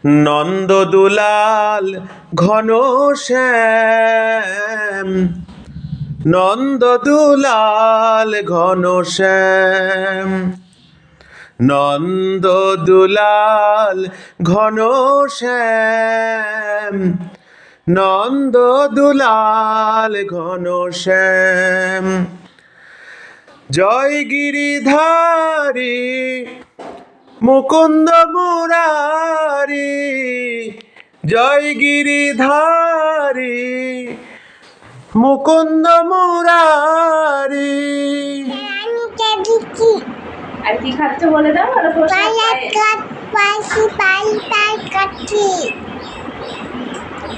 নন্দদুলাল ঘনশ্যাম, নন্দদুলাল ঘনশ্যাম, নন্দদুলাল ঘনশ্যাম, নন্দদুলাল ঘনশ্যাম। জয় গিরিধারী মুকুন্দ মুরারি, জয় গিরিধারী মুকুন্দ মুরারি। আর কি খাচ্ছ বলে দাও।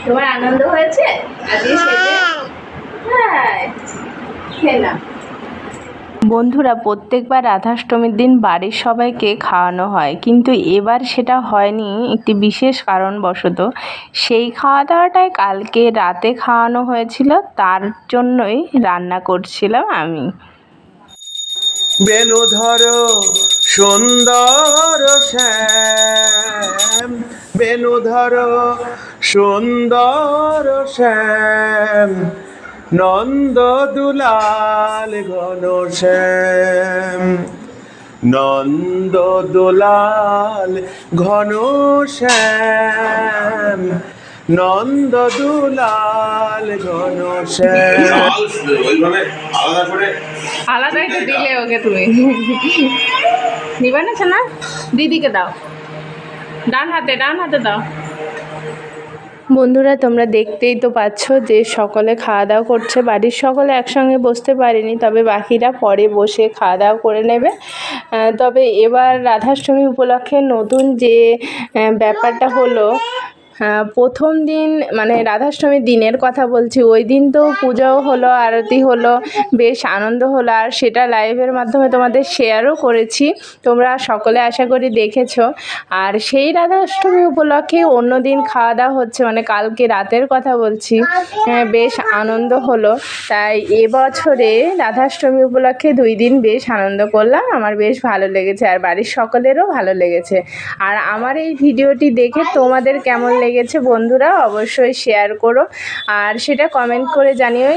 তোমার আনন্দ হয়েছে আজকে সেজে? হ্যাঁ, খেলাম। বন্ধুরা, প্রত্যেকবার রাধাষ্টমীর দিন বাড়ির সবাইকে খাওয়ানো হয়, কিন্তু এবার সেটা হয়নি একটি বিশেষ কারণবশত। সেই খাওয়া দাওয়াটাই কালকে রাতে খাওয়ানো হয়েছিল, তার জন্যই রান্না করছিলাম আমি। বেণুধর সুন্দর শ্যাম, বেণুধর সুন্দর শ্যাম, নন্দদুলাল ঘনশ্যাম, নন্দদুলাল ঘনশ্যাম, নন্দদুলাল ঘনশ্যাম। আলাদাই তো দিলে ওকে, তুমি নিবা না না, দিদিকে দাও, ডান হাতে দাও। বন্ধুরা, তোমরা দেখতেই তো পাচ্ছ যে সকলে খাওয়া দাওয়া করছে। বাড়ির সকলে একসঙ্গে বসতে পারেনি, তবে বাকিরা পরে বসে খাওয়া দাওয়া করে নেবে। তবে এবার রাধাষ্টমী উপলক্ষে নতুন যে ব্যাপারটা হলো, প্রথম দিন মানে রাধাষ্টমীর দিনের কথা বলছি, ওই দিন তো পূজাও হলো, আরতি হলো, বেশ আনন্দ হলো, আর সেটা লাইভের মাধ্যমে তোমাদের শেয়ারও করেছি, তোমরা সকলে আশা করি দেখেছো। আর সেই রাধাষ্টমী উপলক্ষে অন্য দিন খাওয়া দাওয়া হচ্ছে, মানে কালকে রাতের কথা বলছি, বেশ আনন্দ হলো। তাই এবছরে রাধাষ্টমী উপলক্ষে 2 দিন বেশ আনন্দ করলাম, আমার বেশ ভালো লেগেছে, আর বাড়ির সকলেরও ভালো লেগেছে। আর আমার এই ভিডিওটি দেখে তোমাদের কেমন লেগেছে বন্ধুরা অবশ্যই শেয়ার করো, আর সেটা কমেন্ট করে জানিও।